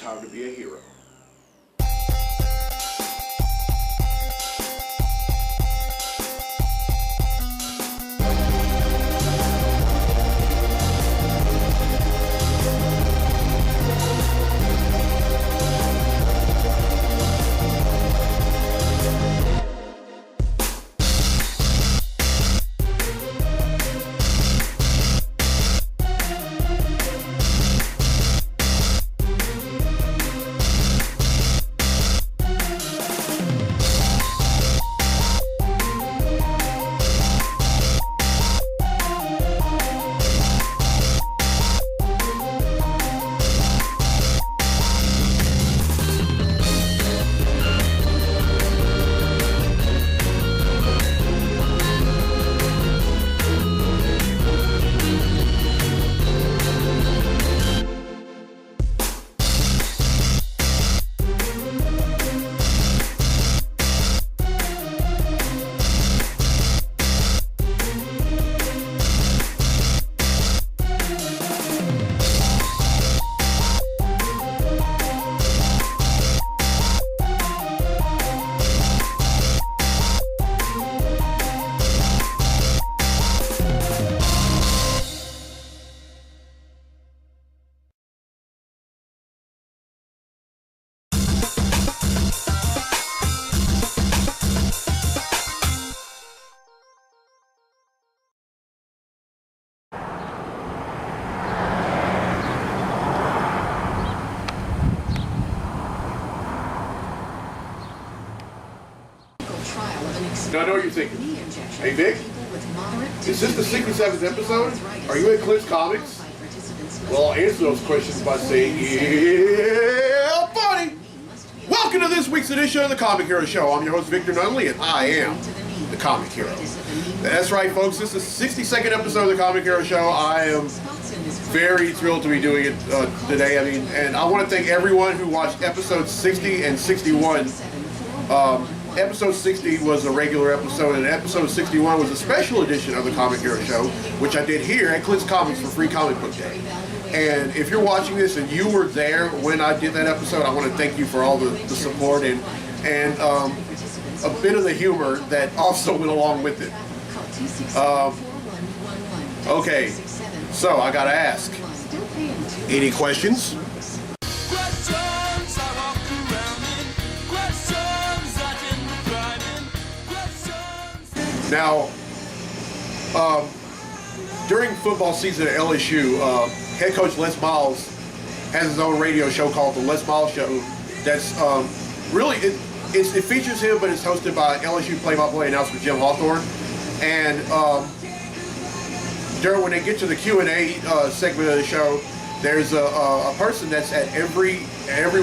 time to be a hero. Now I know what you're thinking. Hey Vic, is this the 67th episode? Are you at Clint's Comics? Well, I'll answer those questions by saying, yeah, buddy! Welcome to this week's edition of the Comic Hero Show. I'm your host, Victor Nunley, and I am the Comic Hero. That's right, folks. This is the 62nd episode of the Comic Hero Show. I am very thrilled to be doing it today. I mean, and I want to thank everyone who watched episodes 60 and 61. Episode 60 was a regular episode, and episode 61 was a special edition of the Comic Hero Show, which I did here at Clint's Comics for Free Comic Book Day. And if you're watching this and you were there when I did that episode, I want to thank you for all the support and a bit of the humor that also went along with it. Okay, so I gotta ask, any questions? Now, during football season at LSU, head coach Les Miles has his own radio show called The Les Miles Show. That's really, it features him, but it's hosted by LSU play-by-play announcer Jim Hawthorne. And when they get to the Q&A segment of the show, there's a person that's at every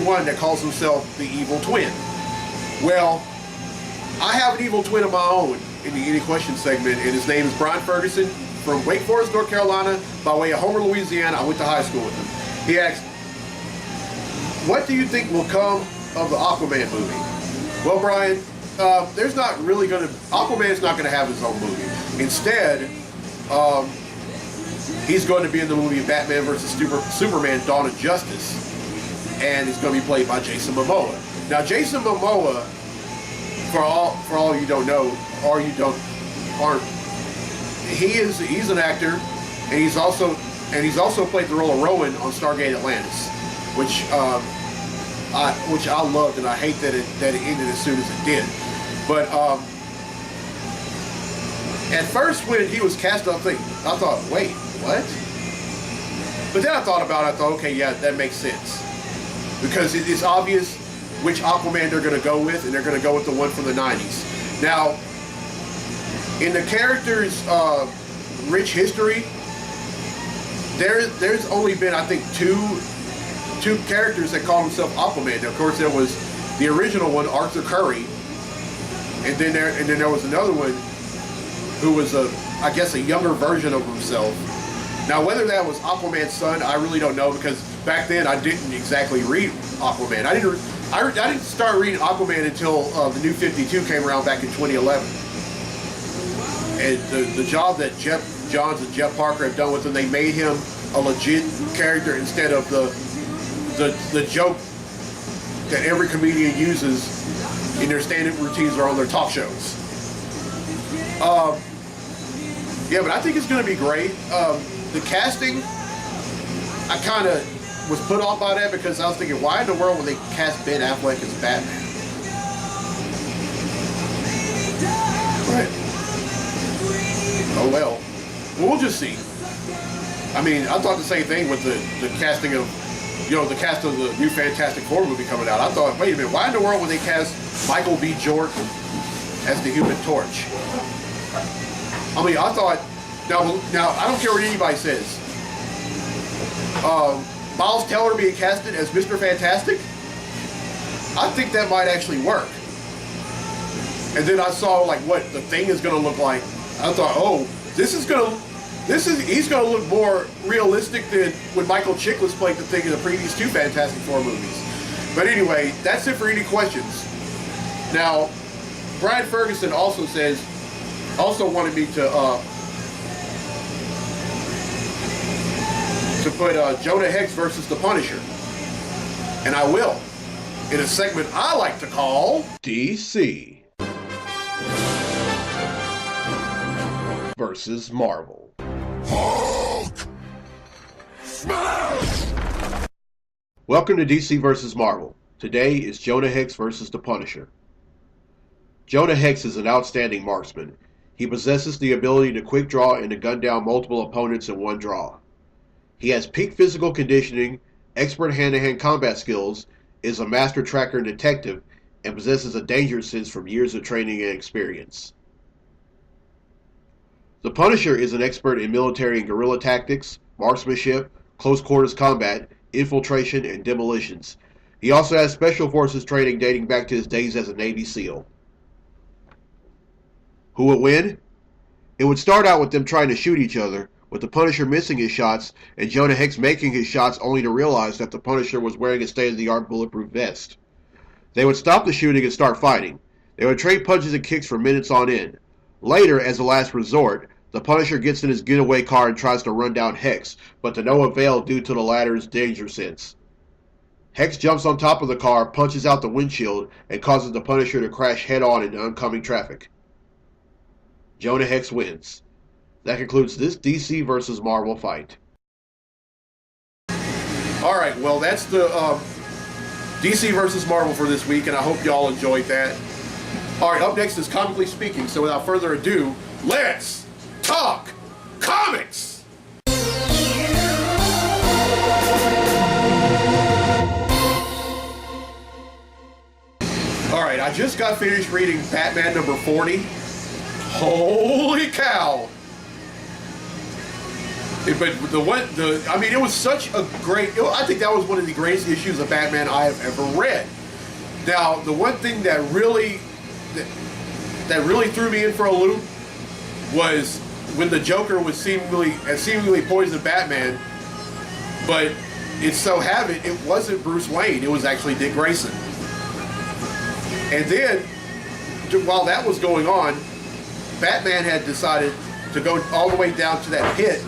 one that calls himself the evil twin. Well, I have an evil twin of my own in the Any Questions segment, and his name is Brian Ferguson from Wake Forest, North Carolina, by way of Homer, Louisiana. I went to high school with him. He asked, what do you think will come of the Aquaman movie? Well, Brian, there's not really going to, Aquaman's not going to have his own movie. Instead, he's going to be in the movie Batman vs. Superman Dawn of Justice, and it's going to be played by Jason Momoa. Now, Jason Momoa, for all you don't know, or you aren't, he's an actor, and he's also played the role of Rowan on Stargate Atlantis, which I loved, and I hate that it ended as soon as it did. But at first when he was cast up, I thought, wait, what? But then I thought about it. I thought, okay, yeah, that makes sense, because it's obvious which Aquaman they're going to go with, and they're going to go with the one from the 90s. Now, in the character's rich history, there's only been, I think, two characters that call themselves Aquaman. Of course, there was the original one, Arthur Curry, and then there was another one who was I guess a younger version of himself. Now, whether that was Aquaman's son, I really don't know, because back then I didn't exactly read Aquaman. I didn't start reading Aquaman until the New 52 came around back in 2011. And the job that Jeff Johns and Jeff Parker have done with him, they made him a legit character instead of the joke that every comedian uses in their stand-up routines or on their talk shows. Yeah, but I think it's going to be great. The casting, I kind of was put off by that because I was thinking, why in the world would they cast Ben Affleck as Batman? But, oh well. We'll just see. I mean, I thought the same thing with the casting of, the cast of the new Fantastic Four movie coming out. I thought, wait a minute, why in the world would they cast Michael B. Jordan as the Human Torch? I mean, I thought, now I don't care what anybody says. Miles Teller being casted as Mr. Fantastic, I think that might actually work. And then I saw like what the Thing is going to look like. I thought, oh, he's going to look more realistic than when Michael Chiklis played the Thing in the previous two Fantastic Four movies. But anyway, that's it for any questions. Now, Brian Ferguson also wanted me to put Jonah Hex versus the Punisher. And I will, in a segment I like to call DC versus Marvel. Hulk smash! Welcome to DC versus Marvel. Today is Jonah Hex versus the Punisher. Jonah Hex is an outstanding marksman. He possesses the ability to quick draw and to gun down multiple opponents in one draw. He has peak physical conditioning, expert hand-to-hand combat skills, is a master tracker and detective, and possesses a danger sense from years of training and experience. The Punisher is an expert in military and guerrilla tactics, marksmanship, close quarters combat, infiltration, and demolitions. He also has special forces training dating back to his days as a Navy SEAL. Who would win? It would start out with them trying to shoot each other, with the Punisher missing his shots and Jonah Hex making his shots only to realize that the Punisher was wearing a state-of-the-art bulletproof vest. They would stop the shooting and start fighting. They would trade punches and kicks for minutes on end. Later, as a last resort, the Punisher gets in his getaway car and tries to run down Hex, but to no avail due to the latter's danger sense. Hex jumps on top of the car, punches out the windshield, and causes the Punisher to crash head-on into oncoming traffic. Jonah Hex wins. That concludes this DC versus Marvel fight. Alright, well that's the DC versus Marvel for this week, and I hope y'all enjoyed that. Alright, up next is Comically Speaking, so without further ado, let's talk comics! Alright, I just got finished reading Batman number 40. Holy cow! But it was such a great, I think that was one of the greatest issues of Batman I have ever read. Now, the one thing that really threw me in for a loop was when the Joker was seemingly poisoned Batman, but it so happened it wasn't Bruce Wayne, it was actually Dick Grayson. And then, while that was going on, Batman had decided to go all the way down to that pit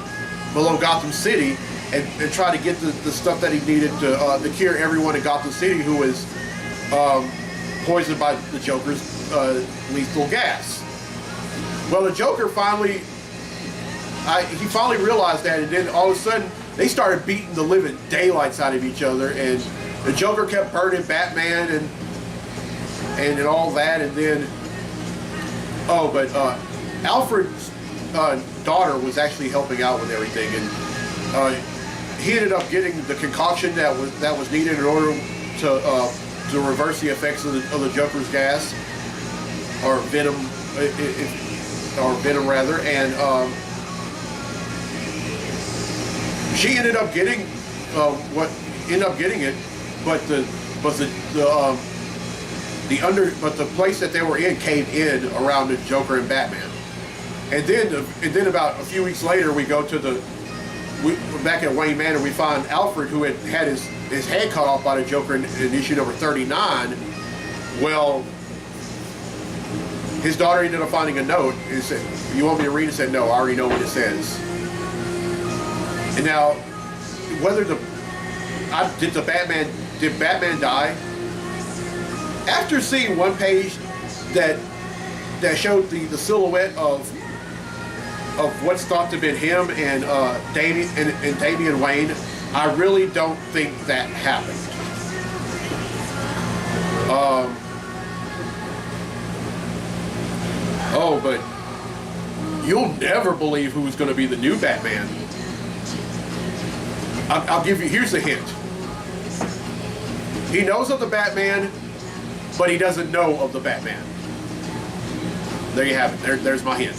below Gotham City and try to get the stuff that he needed to cure everyone in Gotham City who was poisoned by the Joker's lethal gas. Well, the Joker finally realized that, and then all of a sudden they started beating the living daylights out of each other, and the Joker kept burning Batman and all that, and then Alfred's daughter was actually helping out with everything, and he ended up getting the concoction that was needed in order to reverse the effects of the Joker's gas, or venom, rather, and she ended up getting it, but the place that they were in caved in around the Joker and Batman. And then about a few weeks later, we go to we're back at Wayne Manor. We find Alfred, who had his head cut off by the Joker in issue number 39. Well, his daughter ended up finding a note. It said, "You want me to read it?" Said, "No, I already know what it says." And now, did Batman die? After seeing one page that showed the silhouette of what's thought to have been him and Damian Wayne, I really don't think that happened. Oh, but you'll never believe who's going to be the new Batman. I'll give you, here's a hint. He knows of the Batman, but he doesn't know of the Batman. There you have it. There's my hint.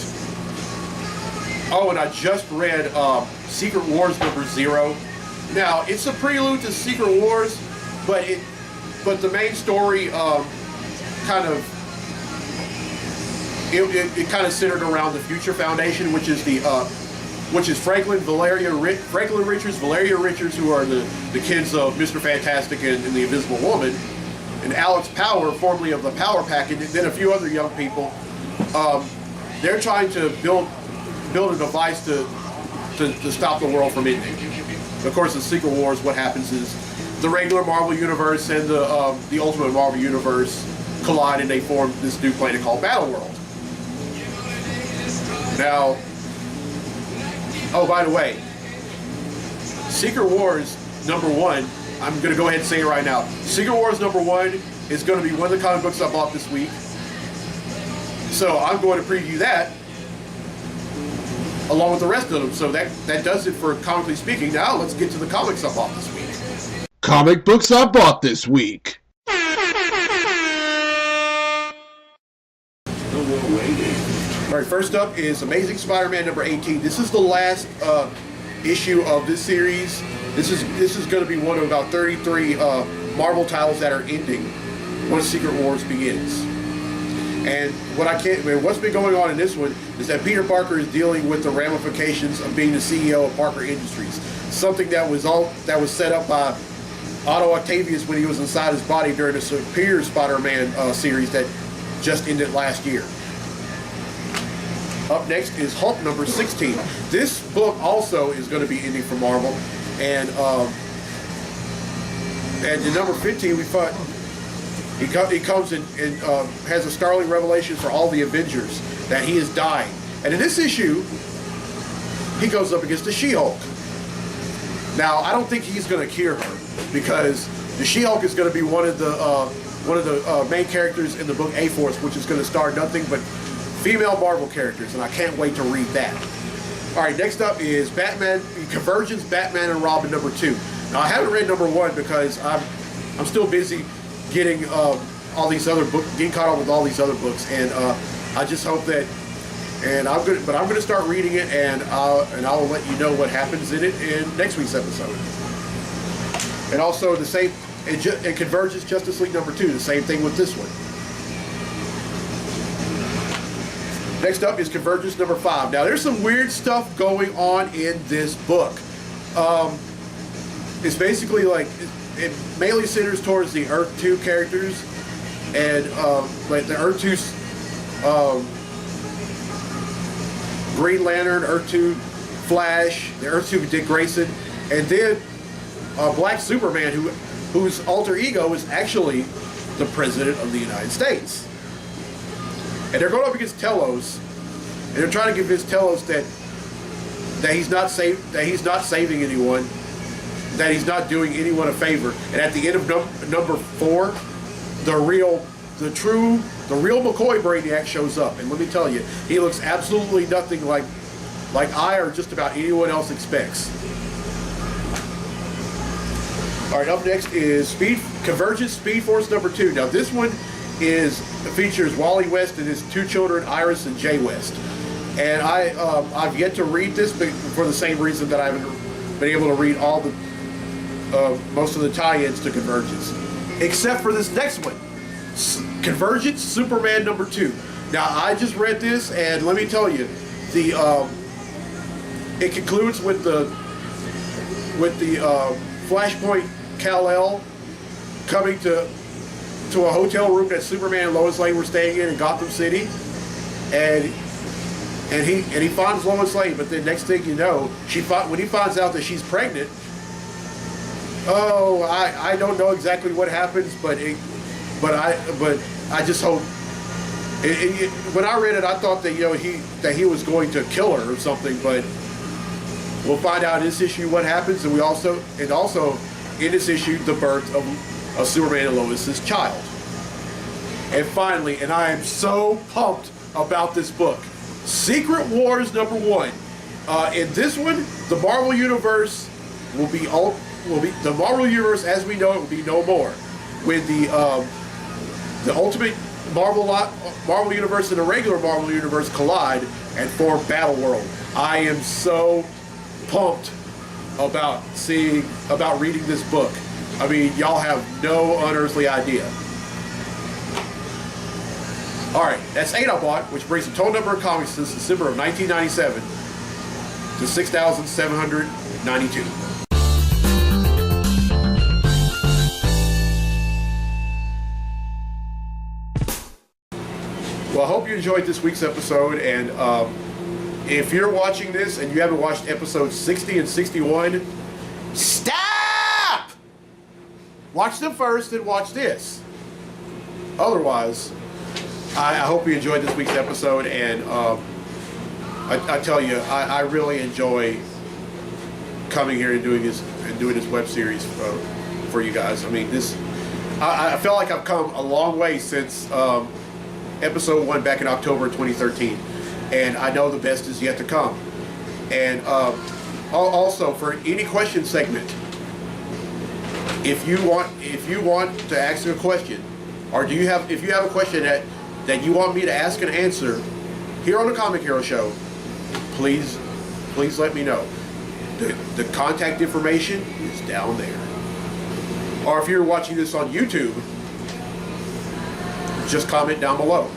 Oh, and I just read Secret Wars #0. Now, it's a prelude to Secret Wars, but the main story kind of centered around the Future Foundation, which is Franklin Richards, Valeria Richards, who are the kids of Mr. Fantastic and the Invisible Woman, and Alex Power, formerly of the Power Pack, and then a few other young people. They're trying to build a device to stop the world from ending. Of course, in Secret Wars, what happens is the regular Marvel Universe and the Ultimate Marvel Universe collide, and they form this new planet called Battleworld. Now, oh, by the way, Secret Wars #1, I'm going to go ahead and say it right now. Secret Wars #1 is going to be one of the comic books I bought this week. So I'm going to preview that along with the rest of them. So that does it for Comically Speaking. Now let's get to the comics I bought this week. Comic books I bought this week. Alright, first up is Amazing Spider-Man #18. This is the last issue of this series. This is going to be one of about 33 Marvel titles that are ending once Secret Wars begins. And what's been going on in this one is that Peter Parker is dealing with the ramifications of being the CEO of Parker Industries, something that was set up by Otto Octavius when he was inside his body during the Superior Spider-Man series that just ended last year. Up next is Hulk #16. This book also is going to be ending for Marvel, and in #15 we find he comes and has a startling revelation for all the Avengers that he is dying. And in this issue, he goes up against the She-Hulk. Now, I don't think he's going to cure her, because the She-Hulk is going to be one of the main characters in the book A-Force, which is going to star nothing but female Marvel characters, and I can't wait to read that. All right, next up is Convergence, Batman and Robin #2. Now, I haven't read #1 because I'm still busy getting all these other books, getting caught up with all these other books, and I just hope that. And I'm going to start reading it, and I'll let you know what happens in it in next week's episode. And also the same, and Convergence Justice League #2, the same thing with this one. Next up is Convergence #5. Now, there's some weird stuff going on in this book. It's basically like it mainly centers towards the Earth 2 characters, and like the Earth 2 Green Lantern, Earth 2 Flash, the Earth 2 Dick Grayson, and then Black Superman, whose alter ego is actually the President of the United States. And they're going up against Telos, and they're trying to convince Telos that he's not saving anyone, that he's not doing anyone a favor. And at the end of number 4, the real McCoy Brainiac shows up, and let me tell you, he looks absolutely nothing like I or just about anyone else expects. All right, up next is Convergence Speed Force #2. Now, this one features Wally West and his 2 children, Iris and Jay West. And I've yet to read this, but for the same reason that I haven't been able to read all the most of the tie-ins to Convergence, except for this next one, Convergence Superman #2. Now, I just read this, and let me tell you, it concludes with the Flashpoint Kal-El coming to a hotel room that Superman and Lois Lane were staying in Gotham City, and he finds Lois Lane. But then next thing you know, when he finds out that she's pregnant, I don't know exactly what happens, but but I just hope. When I read it, I thought that he was going to kill her or something, but we'll find out in this issue what happens, and also in this issue the birth of Superman and Lois's child. And finally, and I am so pumped about this book, Secret Wars #1. In this one, the Marvel Universe will be the Marvel Universe as we know it will be no more. When the Ultimate Marvel Universe and the regular Marvel Universe collide and form Battle World. I am so pumped about reading this book. I mean, y'all have no unearthly idea. Alright, that's 8 I bought, which brings the total number of comics since December of 1997 to 6,792. Well, I hope you enjoyed this week's episode, and if you're watching this and you haven't watched episodes 60 and 61, stop! Watch them first and watch this. Otherwise, I hope you enjoyed this week's episode, and I tell you, I really enjoy coming here and doing this web series for you guys. I mean, I feel like I've come a long way since episode 1 back in October 2013, and I know the best is yet to come. And also, for any question segment, if you want to ask a question, or if you have a question that you want me to ask and answer here on the Comic Hero Show, please let me know. The contact information is down there. Or if you're watching this on YouTube, just comment down below.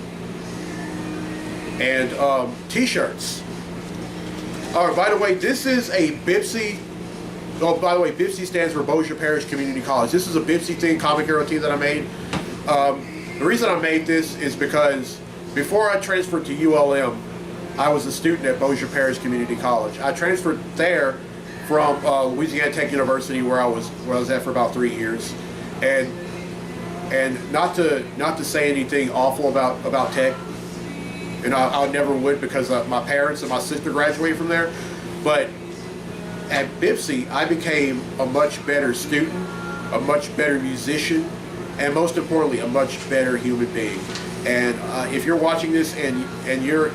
And t-shirts. Oh, by the way, this is a BIPSI. Oh, by the way, BIPSI stands for Bossier Parish Community College. This is a BIPSI thing, Comic Hero team that I made. The reason I made this is because before I transferred to ULM, I was a student at Bossier Parish Community College. I transferred there from Louisiana Tech University, where I was at for about 3 years, and not to say anything awful about Tech, and I never would, because my parents and my sister graduated from there, but at BIPSI I became a much better student, a much better musician, and most importantly, a much better human being. And if you're watching this and you're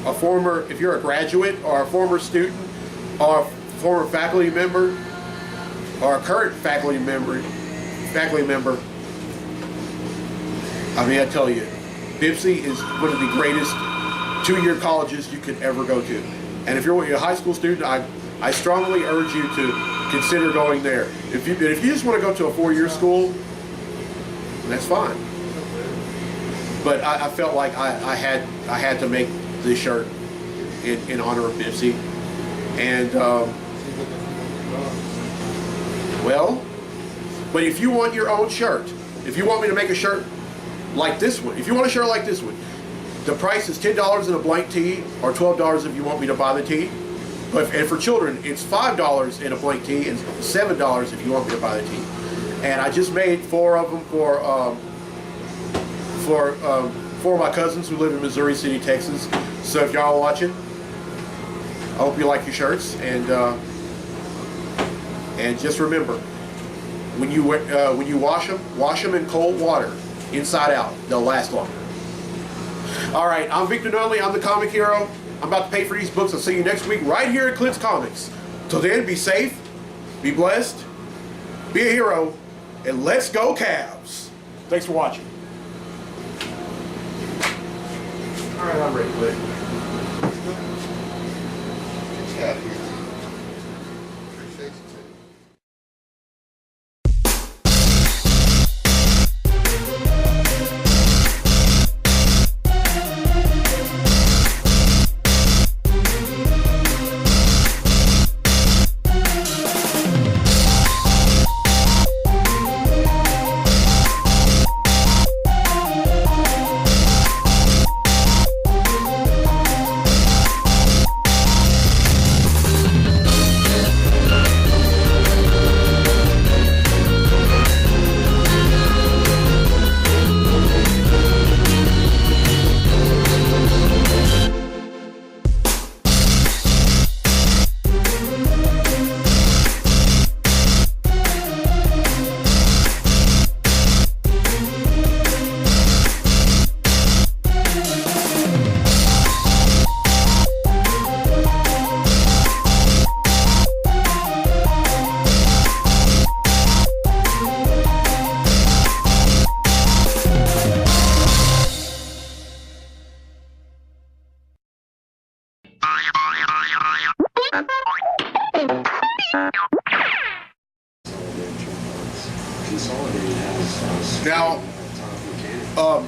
if you're a graduate or a former student or a former faculty member or a current faculty member, I mean, I tell you, BIPSI is one of the greatest 2-year colleges you could ever go to. And if you're a high school student, I strongly urge you to consider going there. If you just want to go to a 4-year school, that's fine. But I felt like I had to make this shirt in honor of BIPSI. And well, but if you want your own shirt, if you want me to make a shirt like this one, if you want a shirt like this one, the price is $10 in a blank tee, or $12 if you want me to buy the tee. And for children, it's $5 in a blank tee and $7 if you want me to buy the tee. And I just made 4 of them for 4 of my cousins who live in Missouri City, Texas. So if y'all are watching, I hope you like your shirts, and just remember, when you wash them in cold water, inside out. They'll last longer. All right, I'm Victor Nunley. I'm the Comic Hero. I'm about to pay for these books. I'll see you next week right here at Clint's Comics. Till then, be safe, be blessed, be a hero, and let's go Cavs. Thanks for watching. All right, I'm ready, Clint.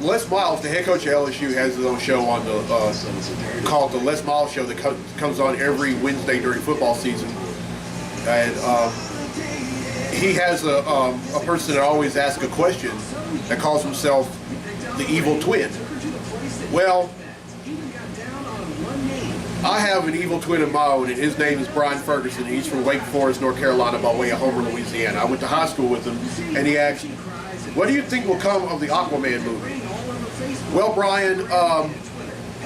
Les Miles, the head coach of LSU, has his own show on the called the Les Miles Show that comes on every Wednesday during football season, and he has a person that always asks a question that calls himself the Evil Twin. Well, I have an evil twin of my own, and his name is Brian Ferguson. He's from Wake Forest, North Carolina, by way of Homer, Louisiana. I went to high school with him, and he asked, what do you think will come of the Aquaman movie? Well, Brian,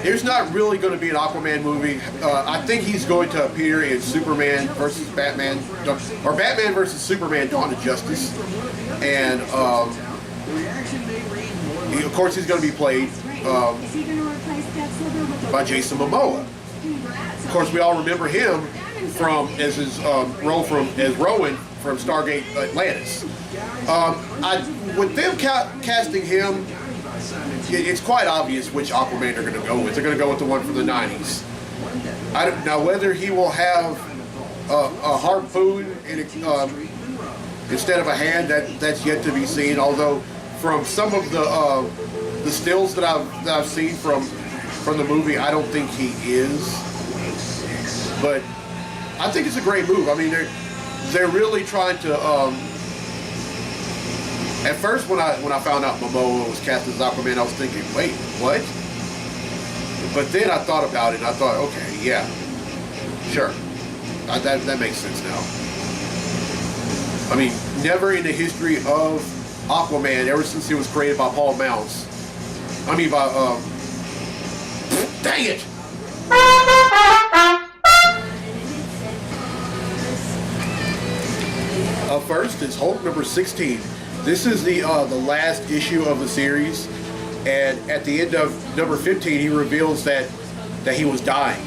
there's not really going to be an Aquaman movie. I think he's going to appear in Superman versus Batman, or Batman versus Superman: Dawn of Justice. And, of course, he's going to be played by Jason Momoa. Of course, we all remember him from as his role as Rowan from Stargate Atlantis. With them casting him, it's quite obvious which Aquaman they're going to go with. They're going to go with the one from the 90s. Now, whether he will have a harpoon instead of a hand, that's yet to be seen. Although, from some of the stills that I've seen from the movie, I don't think he is. But I think it's a great move. I mean, they're really trying to. At first, when I found out Momoa was cast as Aquaman, I was thinking, wait, what? But then I thought about it, and I thought, okay, yeah, sure, that makes sense now. I mean, never in the history of Aquaman, ever since it was created by Paul Mounts, dang it! First is Hulk number 16. This is the last issue of the series, and at the end of number 15, he reveals that he was dying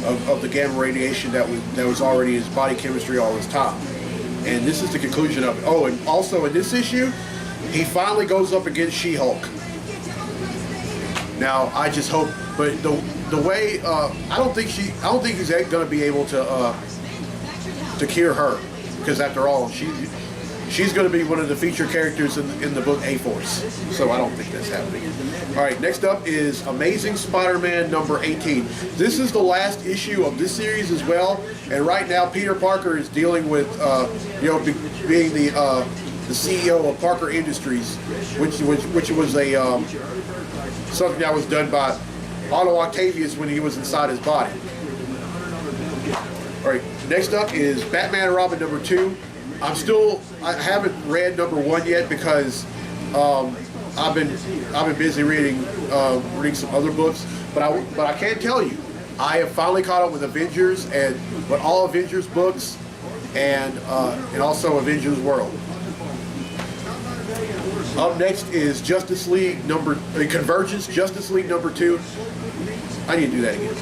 of the gamma radiation that was already in his body chemistry all this time. And this is the conclusion of it. Oh, and also in this issue, he finally goes up against She-Hulk. Now, I just hope, but the way I don't think he's going to be able to cure her, because after all, she's going to be one of the featured characters in the book A-Force. So I don't think that's happening. All right, next up is Amazing Spider-Man number 18. This is the last issue of this series as well. And right now, Peter Parker is dealing with being the CEO of Parker Industries, which was a something that was done by Otto Octavius when he was inside his body. All right, next up is Batman and Robin number 2. I haven't read number 1 yet because I've been busy reading some other books. But I can tell you, I have finally caught up with Avengers but all Avengers books and also Avengers World. Up next is Justice League Convergence Justice League number 2. I need to do that again.